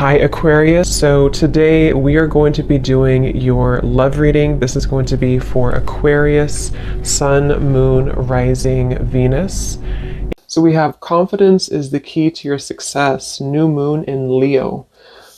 Hi Aquarius, so today we are going to be doing your love reading. This is going to be for Aquarius, Sun, Moon, Rising, Venus. So we have confidence is the key to your success, new moon in Leo.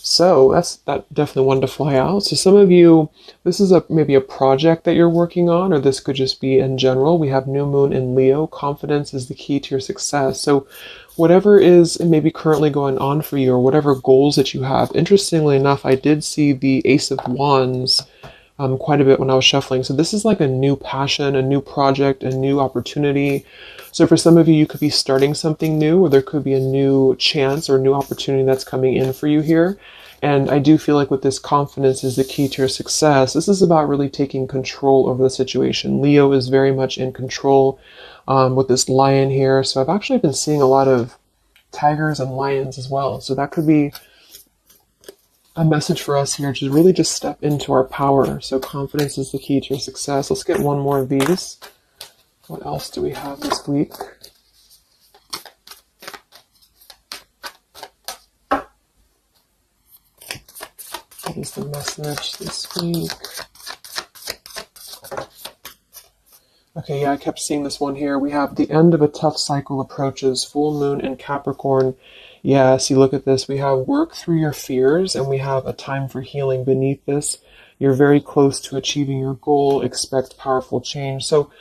So that definitely one to fly out. So some of you, this is maybe a project that you're working on, or this could just be in general. We have new moon in Leo. Confidence is the key to your success. So whatever is maybe currently going on for you, or whatever goals that you have. Interestingly enough, I did see the Ace of Wands quite a bit when I was shuffling. So this is like a new passion, a new project, a new opportunity. So for some of you, you could be starting something new, or there could be a new chance or new opportunity that's coming in for you here. And I do feel like with this confidence is the key to your success. This is about really taking control over the situation. Leo is very much in control with this lion here. So I've actually been seeing a lot of tigers and lions as well. So that could be a message for us here to really just step into our power. So confidence is the key to your success. Let's get one more of these. What else do we have this week? What is the message this week? Okay, yeah, I kept seeing this one here. We have the end of a tough cycle approaches, full moon in Capricorn. Yeah, see, look at this. We have work through your fears, and we have a time for healing beneath this. You're very close to achieving your goal. Expect powerful change. So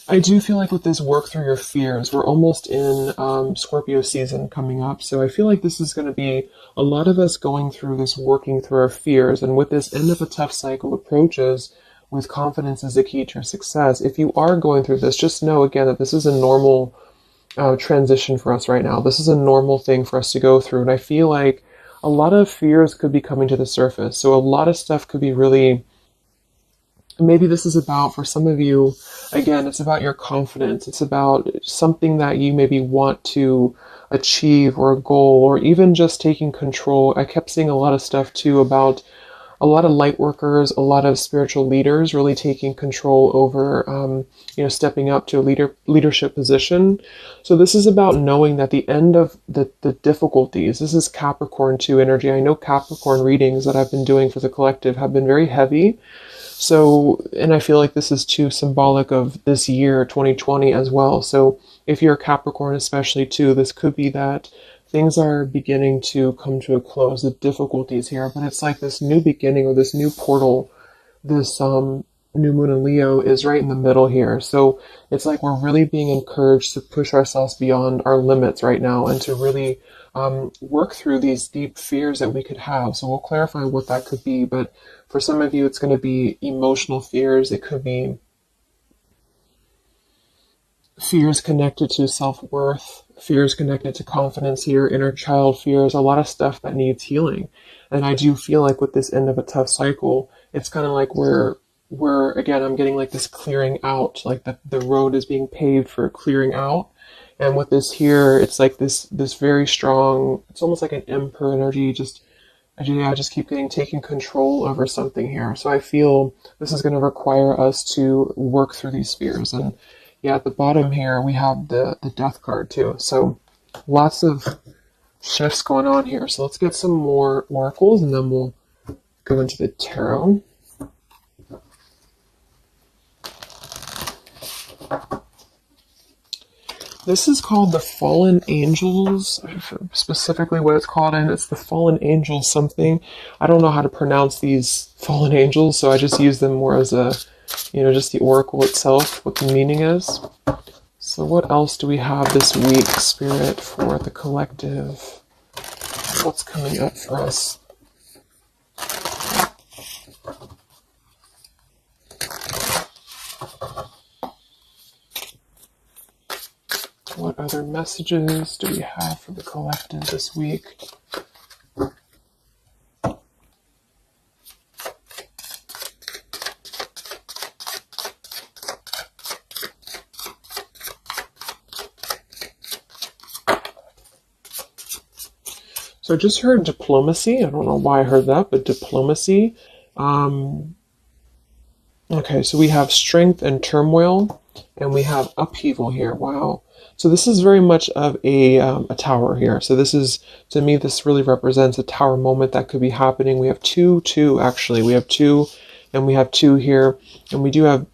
I do feel like with this work through your fears, we're almost in Scorpio season coming up. So I feel like this is going to be a lot of us going through this, working through our fears. And with this end of a tough cycle approaches, with confidence is the key to your success. If you are going through this, just know again that this is a normal transition for us right now. This is a normal thing for us to go through. And I feel like a lot of fears could be coming to the surface. So a lot of stuff could be really, maybe this is about, for some of you, again, it's about your confidence. It's about something that you maybe want to achieve, or a goal, or even just taking control. I kept seeing a lot of stuff too about a lot of light workers, a lot of spiritual leaders really taking control over, stepping up to a leadership position. So this is about knowing that the end of the difficulties, this is Capricorn 2 energy. I know Capricorn readings that I've been doing for the collective have been very heavy. So, and I feel like this is too symbolic of this year, 2020 as well. So if you're a Capricorn especially too, this could be that things are beginning to come to a close, the difficulties here, but it's like this new beginning, or this new portal, this new moon in Leo is right in the middle here. So it's like we're really being encouraged to push ourselves beyond our limits right now, and to really work through these deep fears that we could have. So we'll clarify what that could be, but for some of you, it's going to be emotional fears. It could be fears connected to self-worth, fears connected to confidence here, inner child fears, a lot of stuff that needs healing. And I do feel like with this end of a tough cycle, it's kind of like we're again, I'm getting like this clearing out, like the road is being paved for clearing out. And with this here, it's like this very strong, it's almost like an emperor energy, I just keep taking control over something here. So I feel this is going to require us to work through these fears. And yeah, at the bottom here, we have the death card too. So lots of shifts going on here. So let's get some more oracles, and then we'll go into the tarot. This is called the Fallen Angels, specifically what it's called, and it's the Fallen Angels something. I don't know how to pronounce these Fallen Angels, so I just use them more as a, just the oracle itself, what the meaning is. So what else do we have this week, Spirit, for the collective? What's coming up for us? What other messages do we have for the collective this week? So I just heard diplomacy. I don't know why I heard that, but diplomacy. Okay, so we have strength and turmoil. and we have upheaval here. Wow. So this is very much of a tower here. So this is, to me, this really represents a tower moment that could be happening. We have two, actually. We have two, and we have two here, and we do have,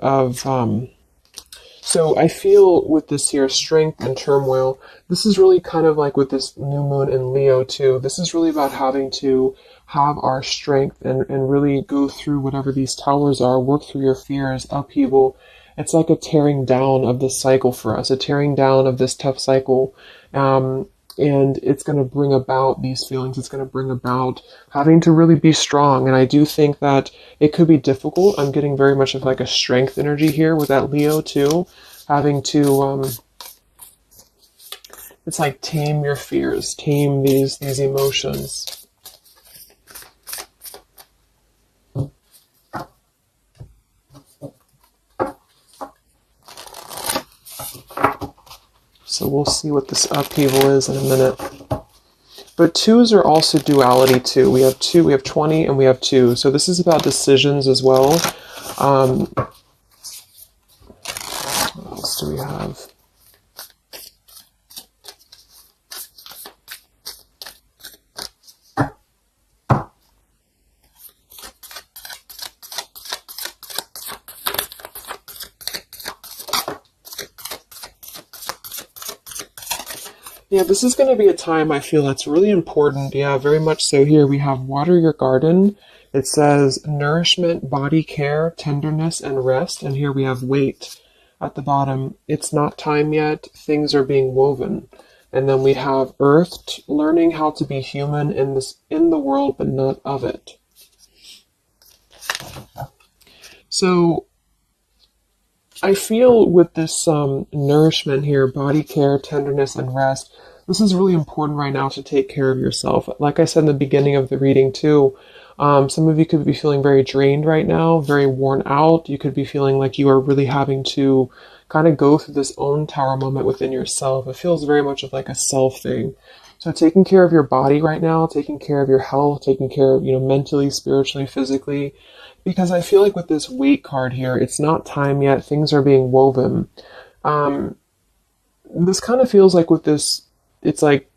so I feel with this here, strength and turmoil, this is really kind of like with this new moon in Leo too. This is really about having to have our strength and really go through whatever these towers are, work through your fears, upheaval. It's like a tearing down of this cycle for us, a tearing down of this tough cycle. And it's going to bring about these feelings. It's going to bring about having to really be strong. And I do think that it could be difficult. I'm getting very much of like a strength energy here with that Leo too. Having to, it's like tame your fears, tame these emotions. So we'll see what this upheaval is in a minute. But twos are also duality too. We have 20, and we have 2. So this is about decisions as well. What else do we have? Yeah, this is going to be a time I feel that's really important. Yeah, very much so. Here we have water your garden. It says nourishment, body care, tenderness, and rest. And here we have wait at the bottom. It's not time yet. Things are being woven. And then we have earth, learning how to be human in the world, but not of it. So I feel with this nourishment here, body care, tenderness, and rest, this is really important right now to take care of yourself. Like I said in the beginning of the reading too, some of you could be feeling very drained right now, very worn out. You could be feeling like you are really having to kind of go through this own tower moment within yourself. It feels very much of like a self thing. So taking care of your body right now, taking care of your health, taking care of, mentally, spiritually, physically, because I feel like with this wait card here, it's not time yet. Things are being woven. This kind of feels like with this, it's like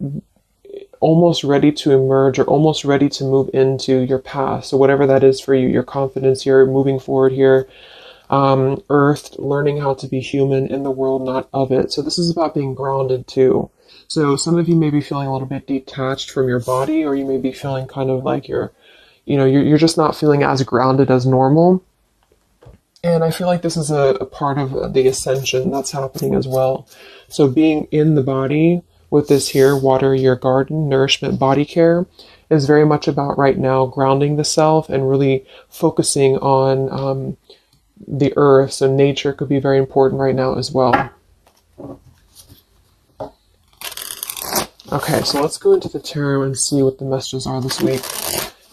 almost ready to emerge or almost ready to move into your path. So whatever that is for you, your confidence, you're moving forward here. Earth, learning how to be human in the world, not of it. So this is about being grounded too. So some of you may be feeling a little bit detached from your body, or you may be feeling kind of like you're just not feeling as grounded as normal. And I feel like this is a part of the ascension that's happening as well. So being in the body with this here, water your garden, nourishment, body care, is very much about right now grounding the self and really focusing on the earth. So nature could be very important right now as well. Okay, so let's go into the tarot and see what the messages are this week.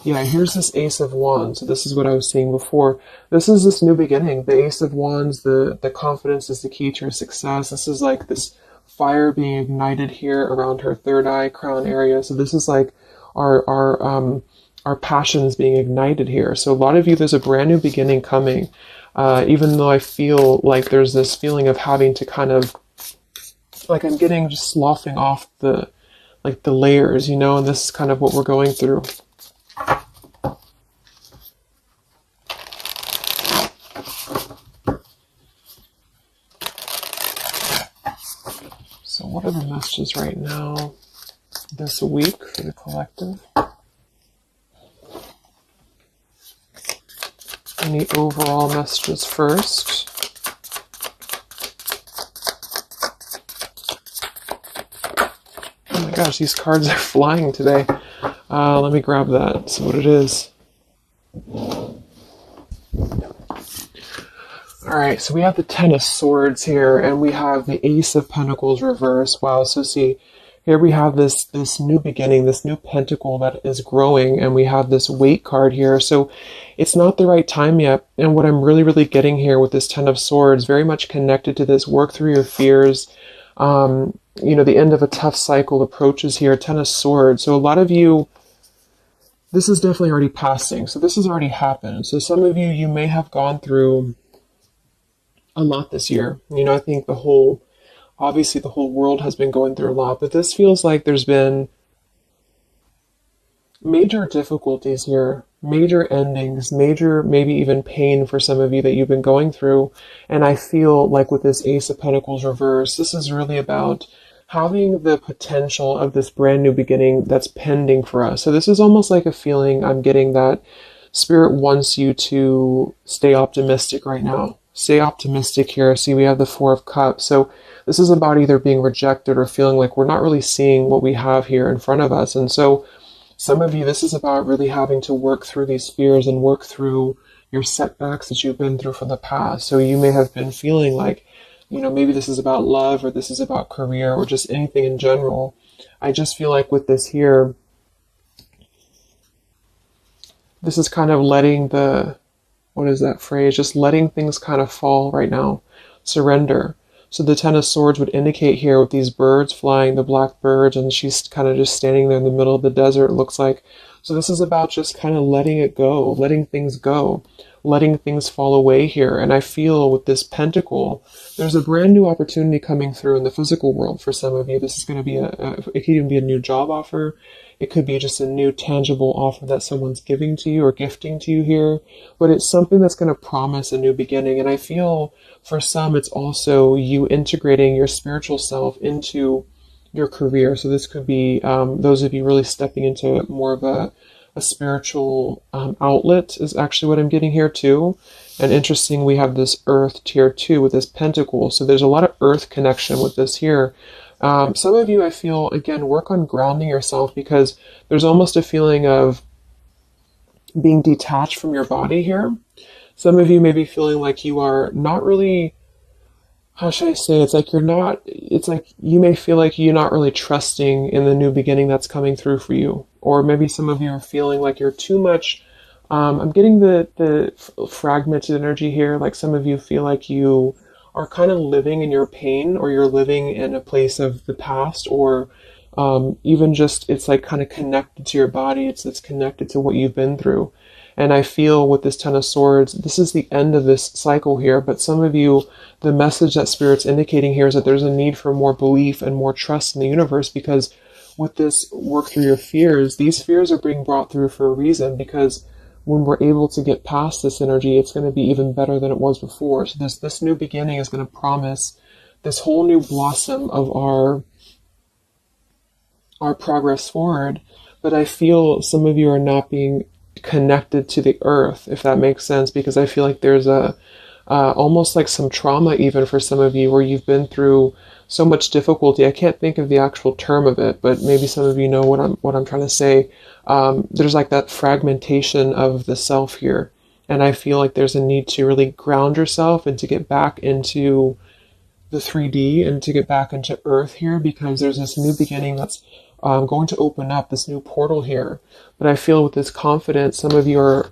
Yeah, here's this Ace of Wands. So this is what I was saying before. This is this new beginning. The Ace of Wands, the confidence is the key to your success. This is like this fire being ignited here around her third eye crown area. So this is like our passions being ignited here. So a lot of you, there's a brand new beginning coming. Even though I feel like there's this feeling of having to kind of, like I'm getting just sloughing off the layers, and this is kind of what we're going through. So what are the messages right now this week for the collective? Any overall messages first? Oh my gosh, these cards are flying today. Let me grab that, see what it is. Alright, so we have the Ten of Swords here, and we have the Ace of Pentacles reversed. Wow, so see, here we have this new beginning, this new pentacle that is growing, and we have this Weight card here. So it's not the right time yet. And what I'm really, really getting here with this Ten of Swords, very much connected to this work through your fears. The end of a tough cycle approaches here, Ten of Swords. So a lot of you, this is definitely already passing. So this has already happened. So some of you, you may have gone through a lot this year. I think obviously the whole world has been going through a lot, but this feels like there's been major difficulties here, major endings, major maybe even pain for some of you that you've been going through. And I feel like with this Ace of Pentacles reverse, this is really about having the potential of this brand new beginning that's pending for us. So this is almost like a feeling I'm getting that Spirit wants you to stay optimistic right now. Stay optimistic here. See, we have the Four of Cups. So this is about either being rejected or feeling like we're not really seeing what we have here in front of us. And so some of you, this is about really having to work through these fears and work through your setbacks that you've been through from the past. So you may have been feeling like, maybe this is about love or this is about career or just anything in general. I just feel like with this here, this is kind of letting what is that phrase? Just letting things kind of fall right now. Surrender. So the Ten of Swords would indicate here with these birds flying, the black birds, and she's kind of just standing there in the middle of the desert, it looks like. So this is about just kind of letting it go, letting things go, letting things fall away here. And I feel with this pentacle, there's a brand new opportunity coming through in the physical world for some of you. This is going to be it could even be a new job offer. It could be just a new tangible offer that someone's giving to you or gifting to you here. But it's something that's going to promise a new beginning. And I feel for some, it's also you integrating your spiritual self into your career. So this could be those of you really stepping into more of a spiritual outlet is actually what I'm getting here too. And interesting, we have this earth tier 2 with this pentacle. So there's a lot of earth connection with this here. Some of you, I feel, again, work on grounding yourself because there's almost a feeling of being detached from your body here. Some of you may be feeling like you are not really, how should I say, it's like you may feel like you're not really trusting in the new beginning that's coming through for you. Or maybe some of you are feeling like you're too much, I'm getting the fragmented energy here, like some of you feel like you are kind of living in your pain or you're living in a place of the past or even just it's like kind of connected to your body. It's connected to what you've been through. And I feel with this Ten of Swords, this is the end of this cycle here. But some of you, the message that Spirit's indicating here is that there's a need for more belief and more trust in the universe because with this work through your fears, these fears are being brought through for a reason because when we're able to get past this energy, it's going to be even better than it was before. So this new beginning is going to promise this whole new blossom of our progress forward. But I feel some of you are not being connected to the earth, if that makes sense, because I feel like there's almost like some trauma even for some of you where you've been through so much difficulty. I can't think of the actual term of it, but maybe some of you know what I'm trying to say. There's like that fragmentation of the self here. And I feel like there's a need to really ground yourself and to get back into the 3D and to get back into earth here because there's this new beginning that's going to open up, this new portal here. But I feel with this confidence, some of you are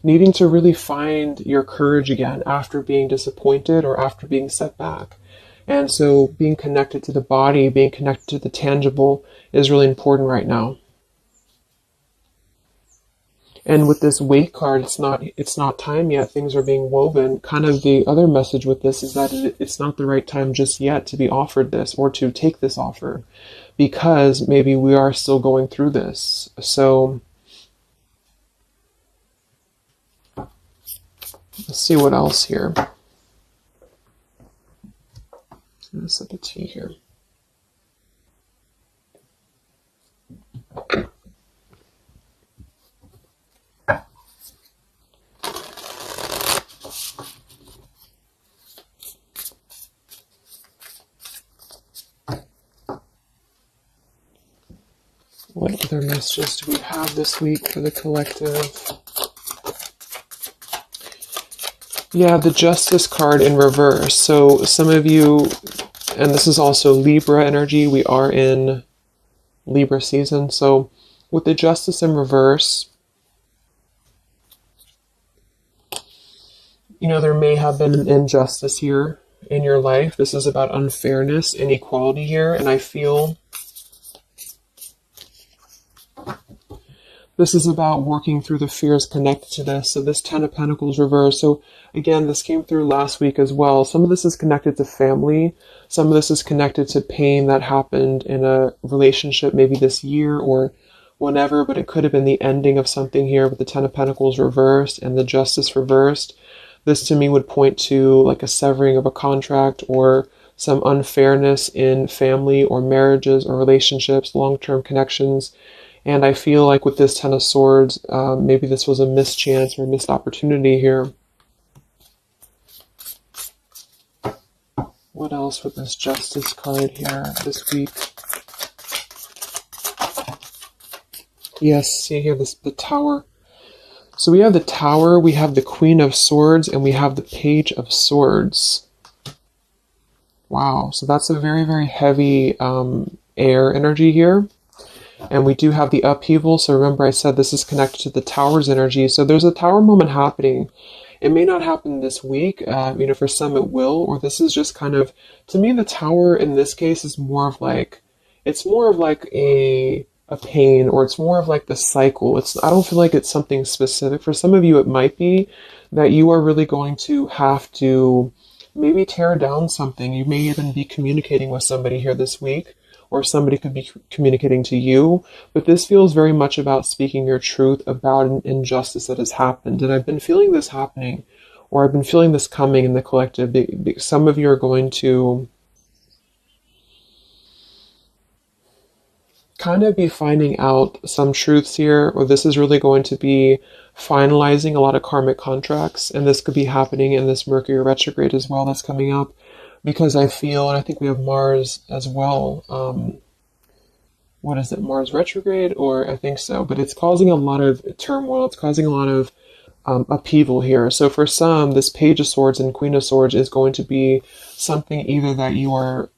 needing to really find your courage again after being disappointed or after being set back. And so being connected to the body, being connected to the tangible is really important right now. And with this weight card, it's not time yet. Things are being woven. Kind of the other message with this is that it's not the right time just yet to be offered this or to take this offer because maybe we are still going through this. So let's see what else here. I'm going to sip a tea here. What other messages do we have this week for the collective? Yeah, the Justice card in reverse. So some of you, and this is also Libra energy, we are in Libra season. So with the Justice in reverse, there may have been an injustice here in your life. This is about unfairness, inequality here. And I feel This is about working through the fears connected to this. So this Ten of Pentacles reversed. So again, this came through last week as well. Some of this is connected to family. Some of this is connected to pain that happened in a relationship maybe this year or whenever, but it could have been the ending of something here with the Ten of Pentacles reversed and the Justice reversed. This to me would point to like a severing of a contract or some unfairness in family or marriages or relationships, long-term connections. And I feel like with this Ten of Swords, maybe this was a mischance or a missed opportunity here. What else with this Justice card here this week? Yes, see here, the Tower. So we have the Tower, we have the Queen of Swords, and we have the Page of Swords. Wow, so that's a very, very heavy air energy here. And we do have the upheaval. So remember I said this is connected to the Tower's energy. So there's a Tower moment happening. It may not happen this week. For some it will. Or this is just kind of, to me, the Tower in this case is more of like, it's more of like a pain, or it's more of like the cycle. I don't feel like it's something specific. For some of you, it might be that you are really going to have to maybe tear down something. You may even be communicating with somebody here this week, or somebody could be communicating to you, but this feels very much about speaking your truth about an injustice that has happened. And I've been feeling this happening, or I've been feeling this coming in the collective. Some of you are going to kind of be finding out some truths here, or this is really going to be finalizing a lot of karmic contracts, and this could be happening in this Mercury retrograde as well that's coming up. Because I feel, and I think we have Mars as well. What is it, Mars retrograde? Or I think so. But it's causing a lot of turmoil. It's causing a lot of upheaval here. So for some, this Page of Swords and Queen of Swords is going to be something either that you are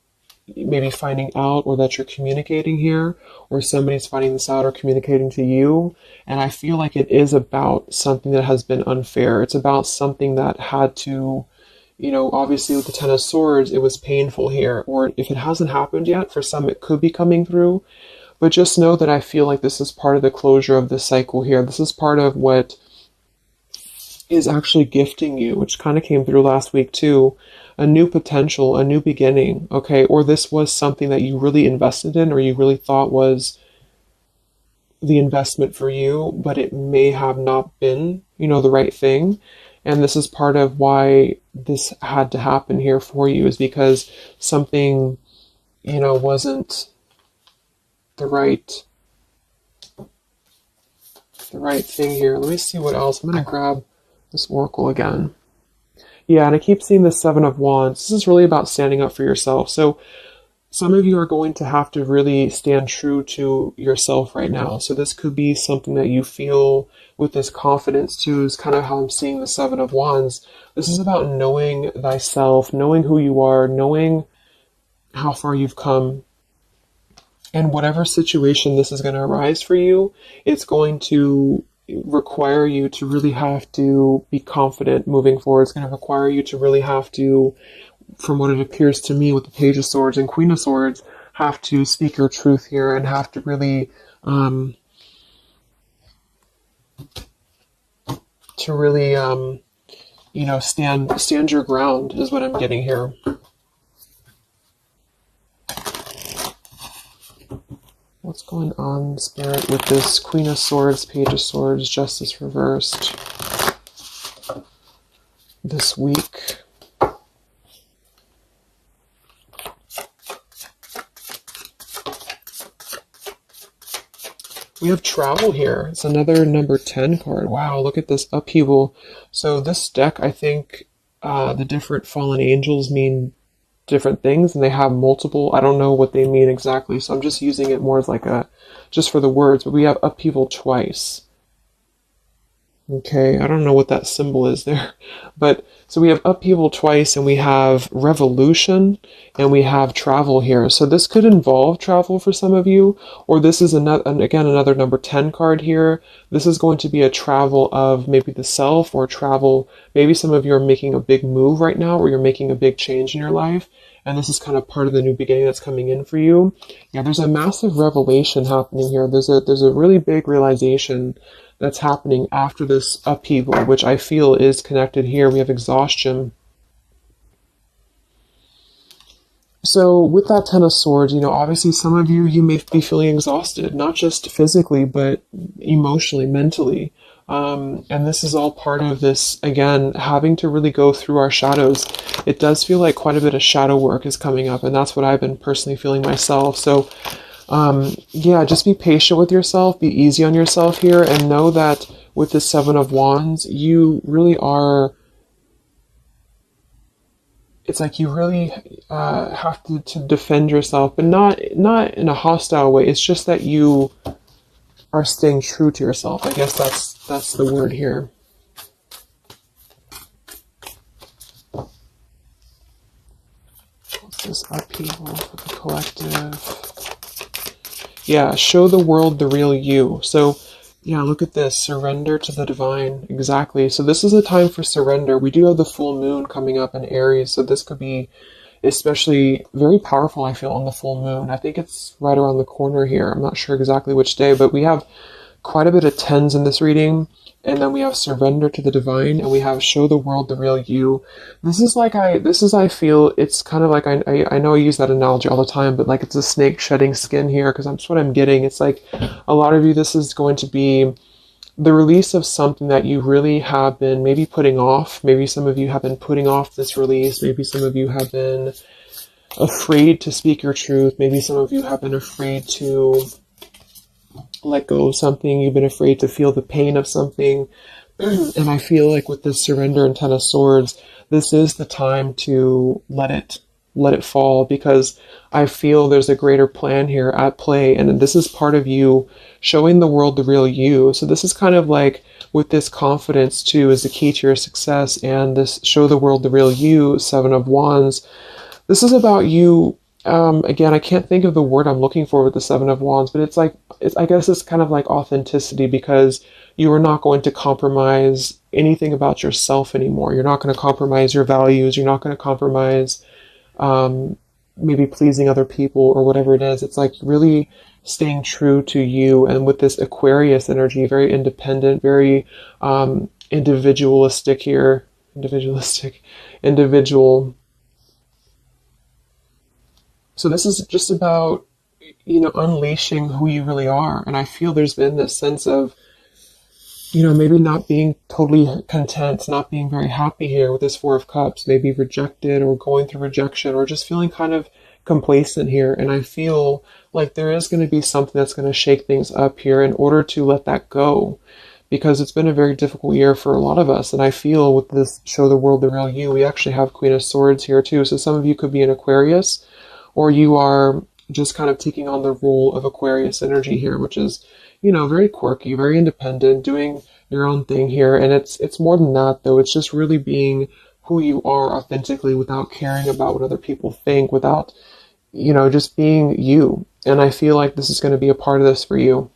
maybe finding out, or that you're communicating here, or somebody's finding this out or communicating to you. And I feel like it is about something that has been unfair. It's about something that had to, obviously with the Ten of Swords, it was painful here. Or if it hasn't happened yet, for some it could be coming through. But just know that I feel like this is part of the closure of the cycle here. This is part of what is actually gifting you, which kind of came through last week too. A new potential, a new beginning, okay? Or this was something that you really invested in, or you really thought was the investment for you, but it may have not been, the right thing. And this is part of why this had to happen here for you, is because something, wasn't the right thing here. Let me see what else. I'm going to grab this Oracle again. Yeah, and I keep seeing the Seven of Wands. This is really about standing up for yourself. So some of you are going to have to really stand true to yourself right now. So this could be something that you feel with this confidence too, is kind of how I'm seeing the Seven of Wands. This is about knowing thyself, knowing who you are, knowing how far you've come. And whatever situation this is going to arise for you, it's going to require you to really have to be confident moving forward. It's going to require you to really have to, from what it appears to me with the Page of Swords and Queen of Swords, have to speak your truth here and have to really stand your ground is what I'm getting here. What's going on, Spirit, with this Queen of Swords, Page of Swords, Justice reversed this week? We have travel here. It's another number 10 card. Wow, look at this upheaval. So this deck, I think the different fallen angels mean different things, and they have multiple. I don't know what they mean exactly, so I'm just using it more as like just for the words. But we have upheaval twice. Okay, I don't know what that symbol is there. But so we have upheaval twice, and we have revolution, and we have travel here. So this could involve travel for some of you, or this is another number 10 card here. This is going to be a travel of maybe the self, or travel, maybe some of you are making a big move right now, or you're making a big change in your life. and this is kind of part of the new beginning that's coming in for you. Yeah, there's a massive revelation happening here. There's a really big realization that's happening after this upheaval, which I feel is connected here. We have exhaustion. So with that Ten of Swords, obviously some of you may be feeling exhausted, not just physically, but emotionally, mentally. And this is all part of this, again, having to really go through our shadows. It does feel like quite a bit of shadow work is coming up, and that's what I've been personally feeling myself. So, yeah, just be patient with yourself, be easy on yourself here, and know that with the Seven of Wands, you really are... It's like you really have to defend yourself, but not in a hostile way. It's just that you are staying true to yourself. I guess that's the word here. What's this upheaval for the collective? Yeah, show the world the real you. So, yeah, look at this. Surrender to the divine. Exactly. So this is a time for surrender. We do have the full moon coming up in Aries, so this could be especially very powerful, I feel, on the full moon. I think it's right around the corner here. I'm not sure exactly which day, but we have quite a bit of tens in this reading. And then we have surrender to the divine, and we have show the world the real you. I feel, it's kind of like, I know I use that analogy all the time, but like it's a snake shedding skin here, because that's what I'm getting. It's like a lot of you, this is going to be the release of something that you really have been maybe putting off. Maybe some of you have been putting off this release. Maybe some of you have been afraid to speak your truth. Maybe some of you have been afraid to let go of something. You've been afraid to feel the pain of something. And I feel like with this surrender and Ten of Swords, this is the time to let it fall, because I feel there's a greater plan here at play, and this is part of you showing the world the real you. So this is kind of like, with this confidence too is the key to your success, and this show the world the real you, Seven of Wands. This is about you. Again, I can't think of the word I'm looking for with the Seven of Wands, but I guess it's kind of like authenticity, because you are not going to compromise anything about yourself anymore. You're not going to compromise your values. You're not going to compromise maybe pleasing other people or whatever it is. It's like really staying true to you. And with this Aquarius energy, very independent, very individualistic here. Individual. So this is just about, unleashing who you really are. And I feel there's been this sense of, maybe not being totally content, not being very happy here with this Four of Cups, maybe rejected or going through rejection, or just feeling kind of complacent here. And I feel like there is going to be something that's going to shake things up here in order to let that go, because it's been a very difficult year for a lot of us. And I feel with this show the world the real you, we actually have Queen of Swords here too. So some of you could be an Aquarius, or you are just kind of taking on the role of Aquarius energy here, which is, very quirky, very independent, doing your own thing here. And it's more than that, though. It's just really being who you are authentically, without caring about what other people think, without, just being you. And I feel like this is going to be a part of this for you.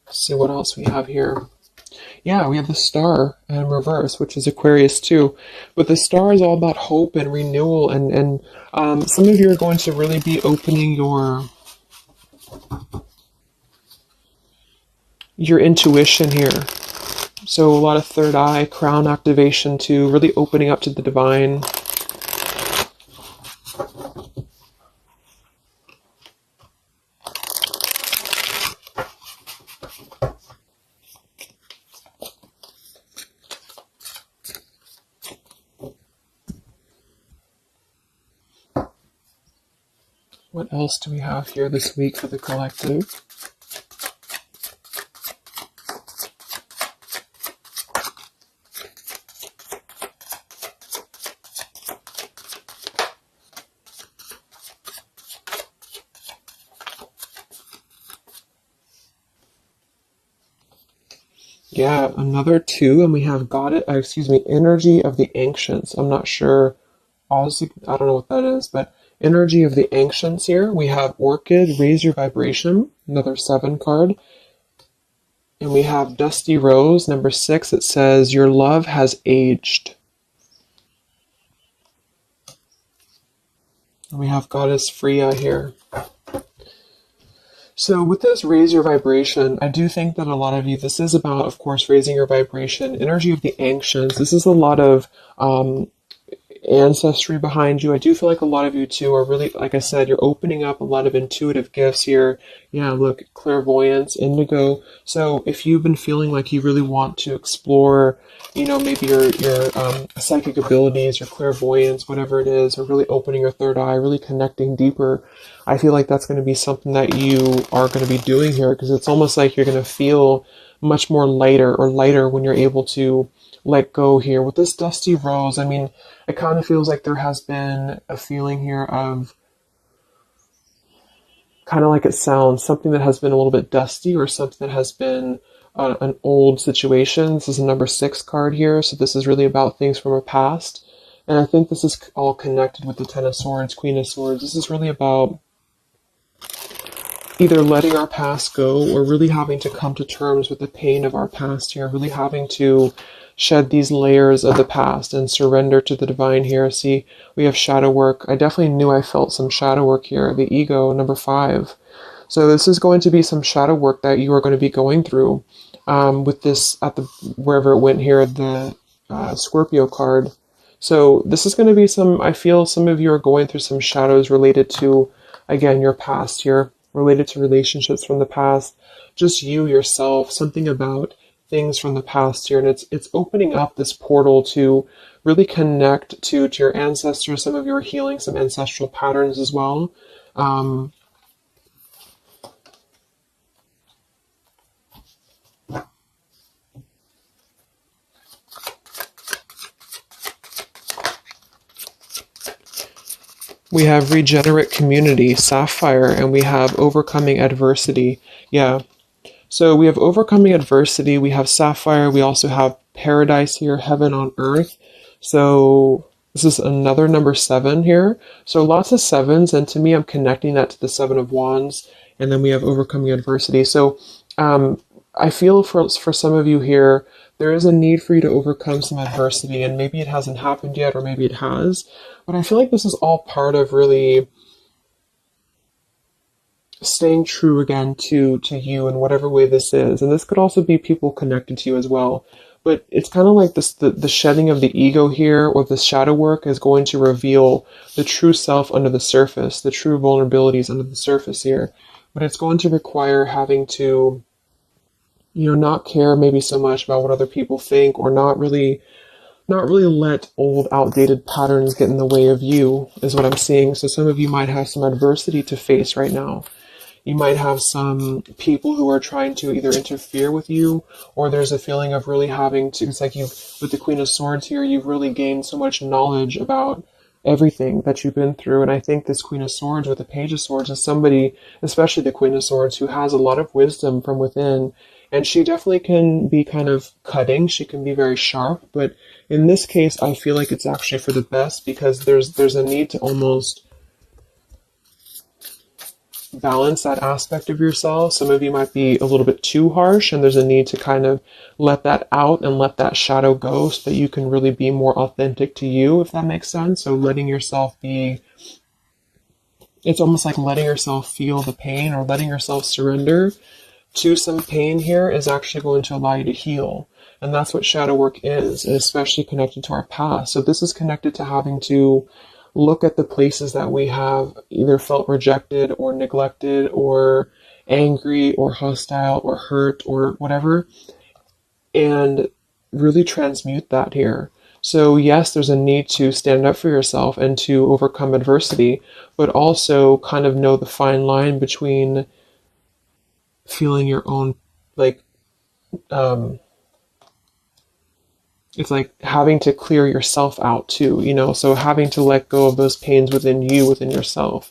Let's see what else we have here. Yeah, we have the Star in reverse, which is Aquarius too. But the Star is all about hope and renewal, and some of you are going to really be opening your intuition here. So a lot of third eye, crown activation too, really opening up to the divine. What else do we have here this week for the collective? Yeah, another 2, and we have energy of the ancients. I'm not sure. I don't know what that is, but Energy of the Ancients here. We have Orchid, Raise Your Vibration, another 7 card. And we have Dusty Rose, number 6. It says, Your love has aged. And we have Goddess Freya here. So with this raise your vibration, I do think that a lot of you, this is about, of course, raising your vibration. Energy of the Ancients. This is a lot of ancestry behind you. I do feel like a lot of you too are really, like I said, you're opening up a lot of intuitive gifts here. Yeah, look, clairvoyance, indigo. So if you've been feeling like you really want to explore, you know, maybe your psychic abilities, your clairvoyance, whatever it is, or really opening your third eye, really connecting deeper, I feel like that's going to be something that you are going to be doing here, because it's almost like you're going to feel much more lighter or lighter when you're able to let go here. With this Dusty Rose, I mean, it kind of feels like there has been a feeling here of, kind of like it sounds, something that has been a little bit dusty, or something that has been an old situation. This is a number 6 card here, so this is really about things from our past. And I think this is all connected with the Ten of Swords, Queen of Swords. This is really about either letting our past go, or really having to come to terms with the pain of our past here, really having to shed these layers of the past and surrender to the divine here. See, we have shadow work. I definitely knew I felt some shadow work here. The ego, number 5. So this is going to be some shadow work that you are going to be going through with this, at the, wherever it went here, the Scorpio card. So this is going to be some, I feel some of you are going through some shadows related to, again, your past here, related to relationships from the past, just you, yourself, something about things from the past here. And it's opening up this portal to really connect to your ancestors. Some of you are healing some ancestral patterns as well. We have Regenerate Community, Sapphire, and we have Overcoming Adversity. Yeah. So we have Overcoming Adversity, we have Sapphire, we also have Paradise here, Heaven on Earth. So this is another number 7 here. So lots of 7s, and to me, I'm connecting that to the 7 of Wands. And then we have Overcoming Adversity. So I feel for some of you here, there is a need for you to overcome some adversity, and maybe it hasn't happened yet, or maybe it has. But I feel like this is all part of really staying true again to you in whatever way this is. And this could also be people connected to you as well. But it's kind of like this, the shedding of the ego here, or the shadow work, is going to reveal the true self under the surface, the true vulnerabilities under the surface here. But it's going to require having to, you know, not care maybe so much about what other people think, or not really let old outdated patterns get in the way of you, is what I'm seeing. So some of you might have some adversity to face right now. You might have some people who are trying to either interfere with you, or there's a feeling of really having to, it's like you, with the Queen of Swords here, you've really gained so much knowledge about everything that you've been through. And I think this Queen of Swords with the Page of Swords is somebody, especially the Queen of Swords, who has a lot of wisdom from within. And she definitely can be kind of cutting. She can be very sharp. But in this case, I feel like it's actually for the best, because there's a need to almost balance that aspect of yourself. Some of you might be a little bit too harsh, and there's a need to kind of let that out and let that shadow go, so that you can really be more authentic to you, if that makes sense. So letting yourself be, it's almost like letting yourself feel the pain, or letting yourself surrender to some pain here, is actually going to allow you to heal. And that's what shadow work is, and especially connected to our past. So this is connected to having to look at the places that we have either felt rejected or neglected or angry or hostile or hurt or whatever, and really transmute that here. So yes, there's a need to stand up for yourself and to overcome adversity, but also kind of know the fine line between feeling your own, like, it's like having to clear yourself out too, you know, so having to let go of those pains within you, within yourself,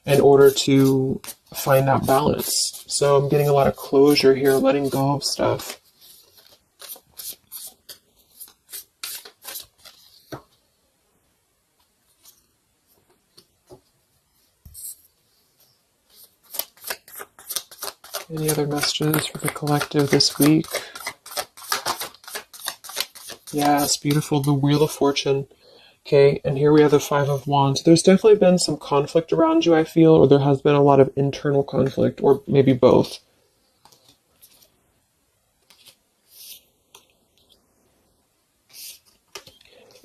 in order to find that balance. So I'm getting a lot of closure here, letting go of stuff. Any other messages for the collective this week? Yes, beautiful. The Wheel of Fortune. Okay, and here we have the Five of Wands. There's definitely been some conflict around you, I feel, or there has been a lot of internal conflict, or maybe both.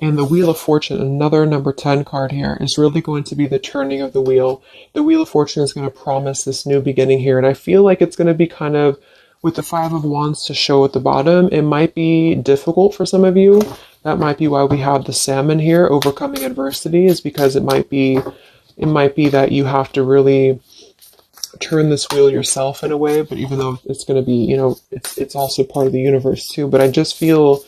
And the Wheel of Fortune, another number 10 card here, is really going to be the turning of the wheel. The Wheel of Fortune is going to promise this new beginning here, and I feel like it's going to be kind of, with the Five of Wands to show at the bottom, it might be difficult for some of you. That might be why we have the salmon here, overcoming adversity, is because it might be that you have to really turn this wheel yourself in a way, but even though it's going to be, it's also part of the universe too. But I just feel,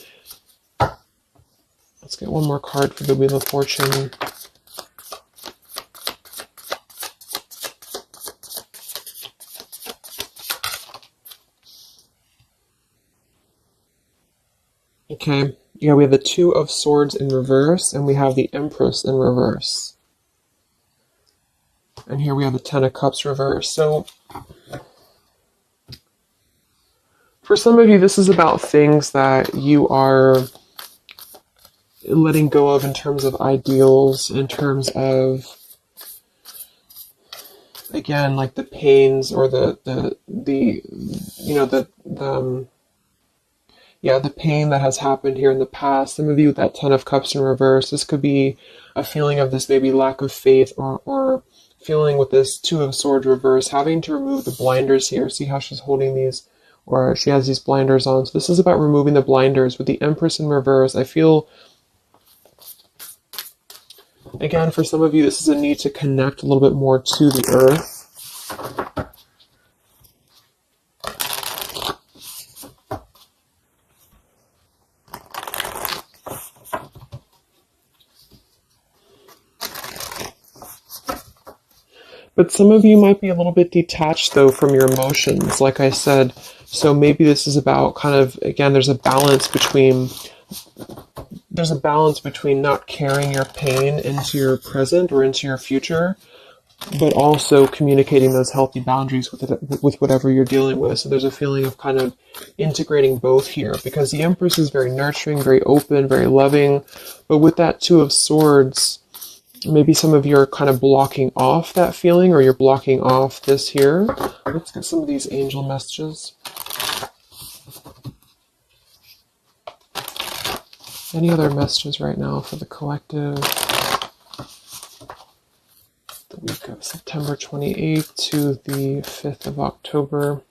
let's get one more card for the Wheel of Fortune. Okay, yeah, we have the Two of Swords in reverse, and we have the Empress in reverse. And here we have the Ten of Cups reverse. So, for some of you, this is about things that you are letting go of in terms of ideals, in terms of, again, like the pains or the pain that has happened here in the past. Some of you with that Ten of Cups in reverse, this could be a feeling of this maybe lack of faith, or feeling with this Two of Swords reverse, having to remove the blinders here. See how she's holding these, or she has these blinders on. So this is about removing the blinders. With the Empress in reverse, I feel, again, for some of you, this is a need to connect a little bit more to the earth. But some of you might be a little bit detached, though, from your emotions, like I said. So maybe this is about kind of, again, there's a balance between not carrying your pain into your present or into your future, but also communicating those healthy boundaries with whatever you're dealing with. So there's a feeling of kind of integrating both here, because the Empress is very nurturing, very open, very loving. But with that Two of Swords, maybe some of you are kind of blocking off that feeling, or you're blocking off this here. Let's get some of these angel messages. Any other messages right now for the collective? The week of September 28th to the 5th of October.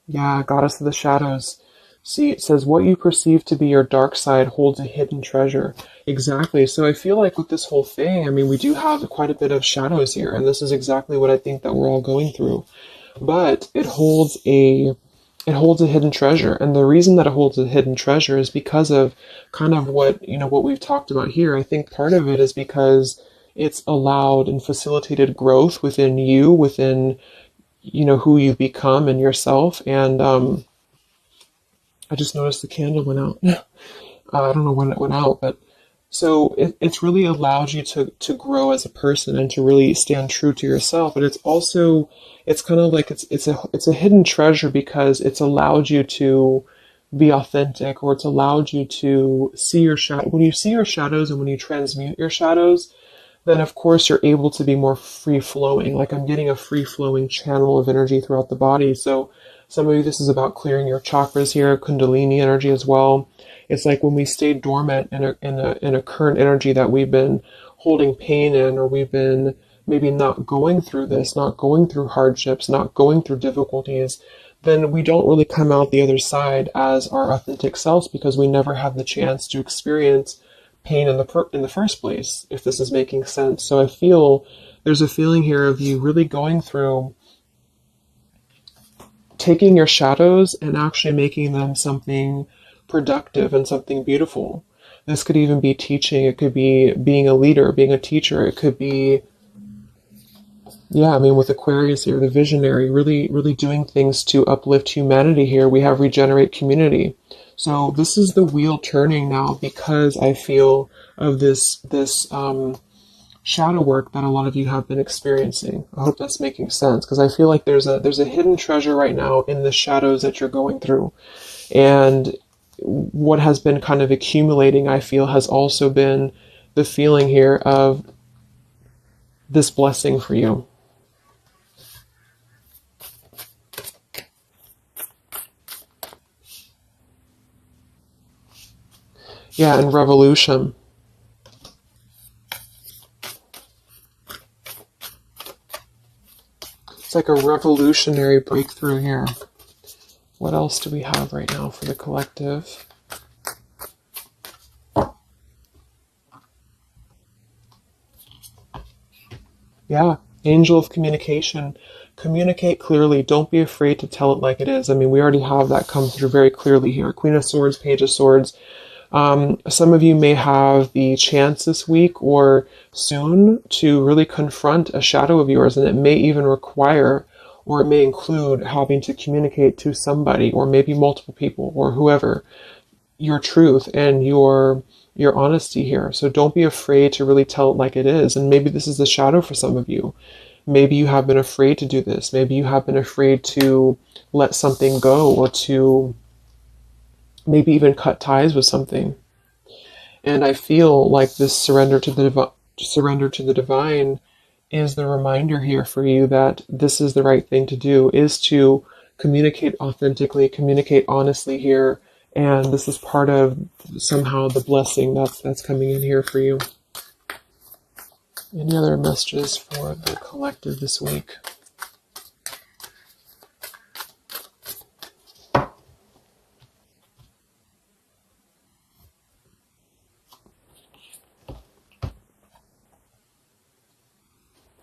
Yeah, Goddess of the Shadows. See, it says, what you perceive to be your dark side holds a hidden treasure. Exactly. So I feel like with this whole thing, I mean, we do have quite a bit of shadows here, and this is exactly what I think that we're all going through. But it holds a hidden treasure. And the reason that it holds a hidden treasure is because of kind of what we've talked about here. I think part of it is because it's allowed and facilitated growth within you, within, who you've become and yourself. And, I just noticed the candle went out. I don't know when it went out, but so it's really allowed you to grow as a person and to really stand true to yourself. But it's kind of like it's a hidden treasure because it's allowed you to be authentic, or it's allowed you to see your shadow. When you see your shadows and when you transmute your shadows, then of course you're able to be more free flowing. Like I'm getting a free flowing channel of energy throughout the body. So some of you, this is about clearing your chakras here, Kundalini energy as well. It's like when we stay dormant in a current energy that we've been holding pain in, or we've been maybe not going through this, not going through hardships, not going through difficulties, then we don't really come out the other side as our authentic selves, because we never have the chance to experience pain in the first place, if this is making sense. So I feel there's a feeling here of you really going through taking your shadows and actually making them something productive and something beautiful. This could even be teaching. It could be being a leader, being a teacher. It could be Yeah, I mean, with Aquarius here, the visionary, really, really doing things to uplift humanity here. We have regenerate community. So this is the wheel turning now because I feel of this shadow work that a lot of you have been experiencing. I hope that's making sense because I feel like there's a hidden treasure right now in the shadows that you're going through. And what has been kind of accumulating, I feel, has also been the feeling here of this blessing for you. Yeah, and revolution. It's like a revolutionary breakthrough here. What else do we have right now for the collective? Yeah, angel of communication. Communicate clearly. Don't be afraid to tell it like it is. I mean, we already have that come through very clearly here. Queen of Swords, Page of Swords. Some of you may have the chance this week or soon to really confront a shadow of yours, and it may even require or it may include having to communicate to somebody or maybe multiple people or whoever your truth and your honesty here. So don't be afraid to really tell it like it is. And maybe this is the shadow for some of you. Maybe you have been afraid to do this. Maybe you have been afraid to let something go or to maybe even cut ties with something. And I feel like this surrender to the divine is the reminder here for you that this is the right thing to do, is to communicate authentically, communicate honestly here, and this is part of somehow the blessing that's coming in here for you. Any other messages for the collective this week?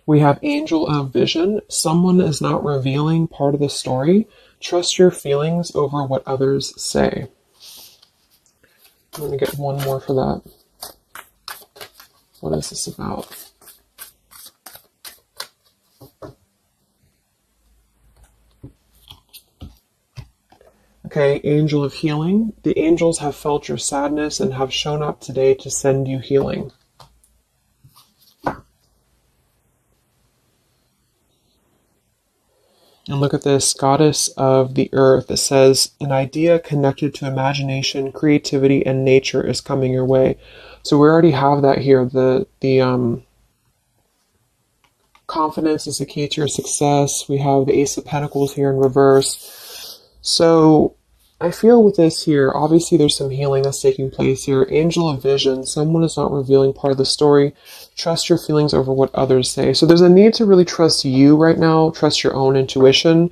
We have Angel of Vision. Someone is not revealing part of the story. Trust your feelings over what others say. I'm going to get one more for that. What is this about? Okay, Angel of Healing. The angels have felt your sadness and have shown up today to send you healing. And look at this, Goddess of the Earth. It says, an idea connected to imagination, creativity, and nature is coming your way. So we already have that here. The confidence is the key to your success. We have the Ace of Pentacles here in reverse. So I feel with this here, obviously there's some healing that's taking place here. Angel of Vision, someone is not revealing part of the story. Trust your feelings over what others say. So there's a need to really trust you right now, trust your own intuition.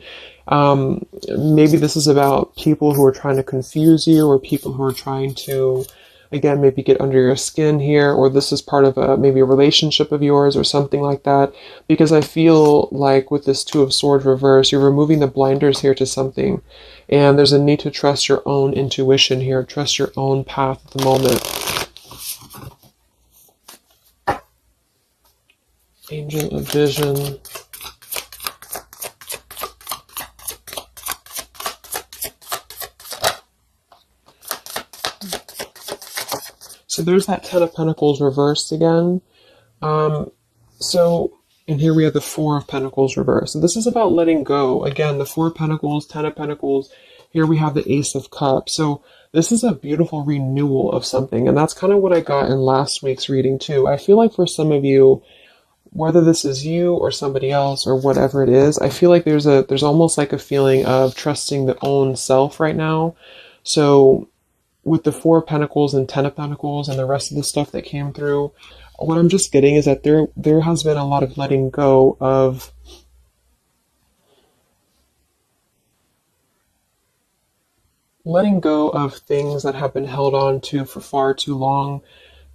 Maybe this is about people who are trying to confuse you or people who are trying to, again, maybe get under your skin here, or this is part of maybe a relationship of yours or something like that. Because I feel like with this Two of Swords reverse, you're removing the blinders here to something. And there's a need to trust your own intuition here, trust your own path at the moment. Angel of Vision. So there's that Ten of Pentacles reversed again. And here we have the Four of Pentacles reversed. So this is about letting go. Again, the Four of Pentacles, Ten of Pentacles. Here we have the Ace of Cups. So this is a beautiful renewal of something. And that's kind of what I got in last week's reading too. I feel like for some of you, whether this is you or somebody else or whatever it is, I feel like there's almost like a feeling of trusting the own self right now. So with the Four of Pentacles and Ten of Pentacles and the rest of the stuff that came through, what I'm just getting is that there has been a lot of letting go of things that have been held on to for far too long,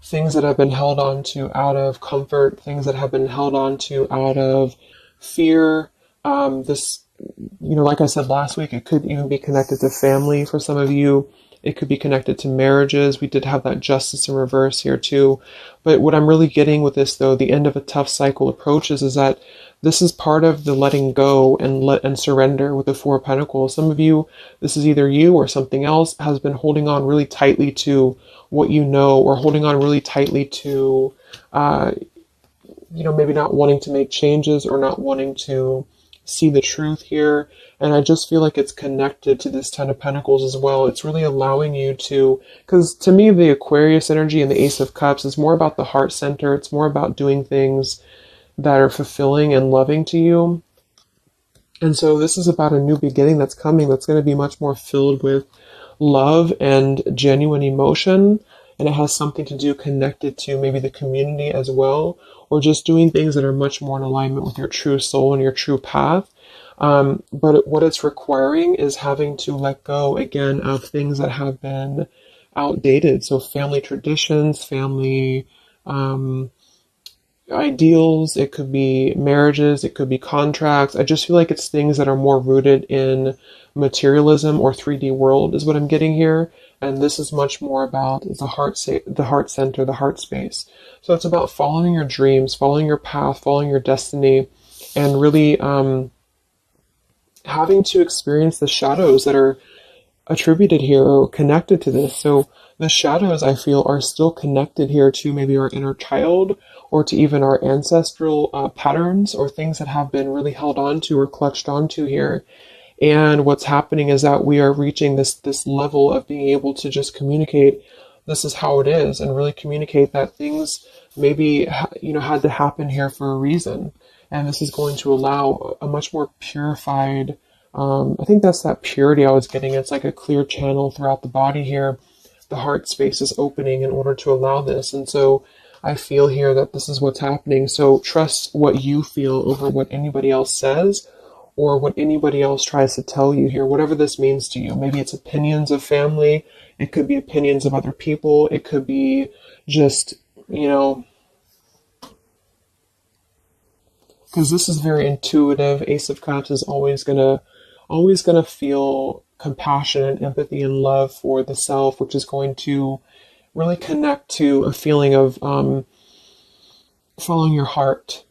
things that have been held on to out of comfort, things that have been held on to out of fear. Like I said last week, it could even be connected to family for some of you. It could be connected to marriages. We did have that justice in reverse here too. But what I'm really getting with this, though, the end of a tough cycle approaches, is that this is part of the letting go and surrender with the Four of Pentacles. Some of you, this is either you or something else, has been holding on really tightly to what you know, or holding on really tightly to, maybe not wanting to make changes or not wanting to see the truth here. And I just feel like it's connected to this Ten of Pentacles as well. It's really allowing you to, because to me, the Aquarius energy and the Ace of Cups is more about the heart center. It's more about doing things that are fulfilling and loving to you. And so this is about a new beginning that's coming, that's going to be much more filled with love and genuine emotion. And it has something to do connected to maybe the community as well, or just doing things that are much more in alignment with your true soul and your true path. But what it's requiring is having to let go again of things that have been outdated. So family traditions, family ideals, it could be marriages, it could be contracts. I just feel like it's things that are more rooted in materialism or 3D world is what I'm getting here. And this is much more about the heart center, the heart space. So it's about following your dreams, following your path, following your destiny, and really having to experience the shadows that are attributed here or connected to this. So the shadows, I feel, are still connected here to maybe our inner child, or to even our ancestral patterns, or things that have been really held on to or clutched onto here. And what's happening is that we are reaching this level of being able to just communicate, this is how it is, and really communicate that things maybe had to happen here for a reason. And this is going to allow a much more purified, I think that's that purity I was getting. It's like a clear channel throughout the body here. The heart space is opening in order to allow this. And so I feel here that this is what's happening. So trust what you feel over what anybody else says, or what anybody else tries to tell you here, whatever this means to you. Maybe it's opinions of family. It could be opinions of other people. It could be just, because this is very intuitive. Ace of Cups is always gonna feel compassion and empathy and love for the self, which is going to really connect to a feeling of following your heart.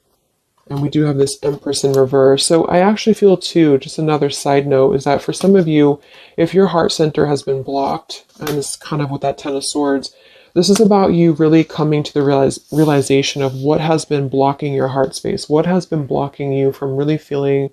And we do have this Empress in reverse. So I actually feel too, just another side note, is that for some of you, if your heart center has been blocked, and this is kind of with that Ten of Swords, this is about you really coming to the realization of what has been blocking your heart space, what has been blocking you from really feeling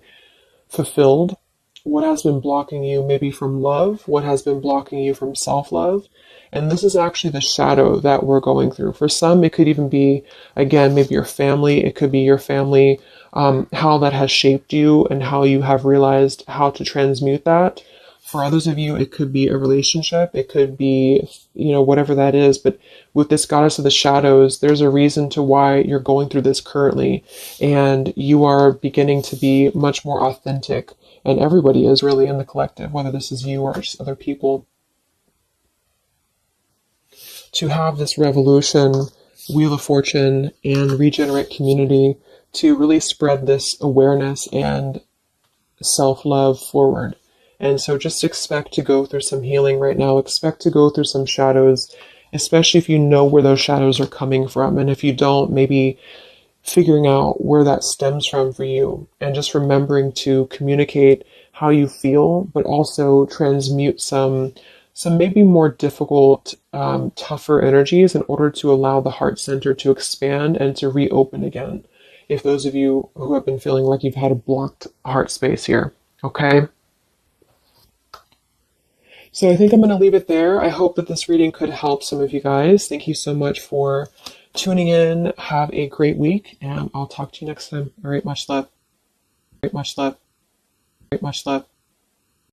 fulfilled, what has been blocking you maybe from love, what has been blocking you from self-love. And this is actually the shadow that we're going through. For some, it could even be, again, maybe your family. It could be your family, how that has shaped you and how you have realized how to transmute that. For others of you, it could be a relationship. It could be, whatever that is. But with this Goddess of the Shadows, there's a reason to why you're going through this currently. And you are beginning to be much more authentic. And everybody is really in the collective, whether this is you or just other people. To have this revolution, Wheel of Fortune, and Regenerate community to really spread this awareness and self-love forward. And so just expect to go through some healing right now. Expect to go through some shadows, especially if you know where those shadows are coming from. And if you don't, maybe figuring out where that stems from for you. And just remembering to communicate how you feel, but also transmute some maybe more difficult, tougher energies in order to allow the heart center to expand and to reopen again. If those of you who have been feeling like you've had a blocked heart space here, okay? So I think I'm going to leave it there. I hope that this reading could help some of you guys. Thank you so much for tuning in. Have a great week, and I'll talk to you next time. All right, much love. Much love. Much love.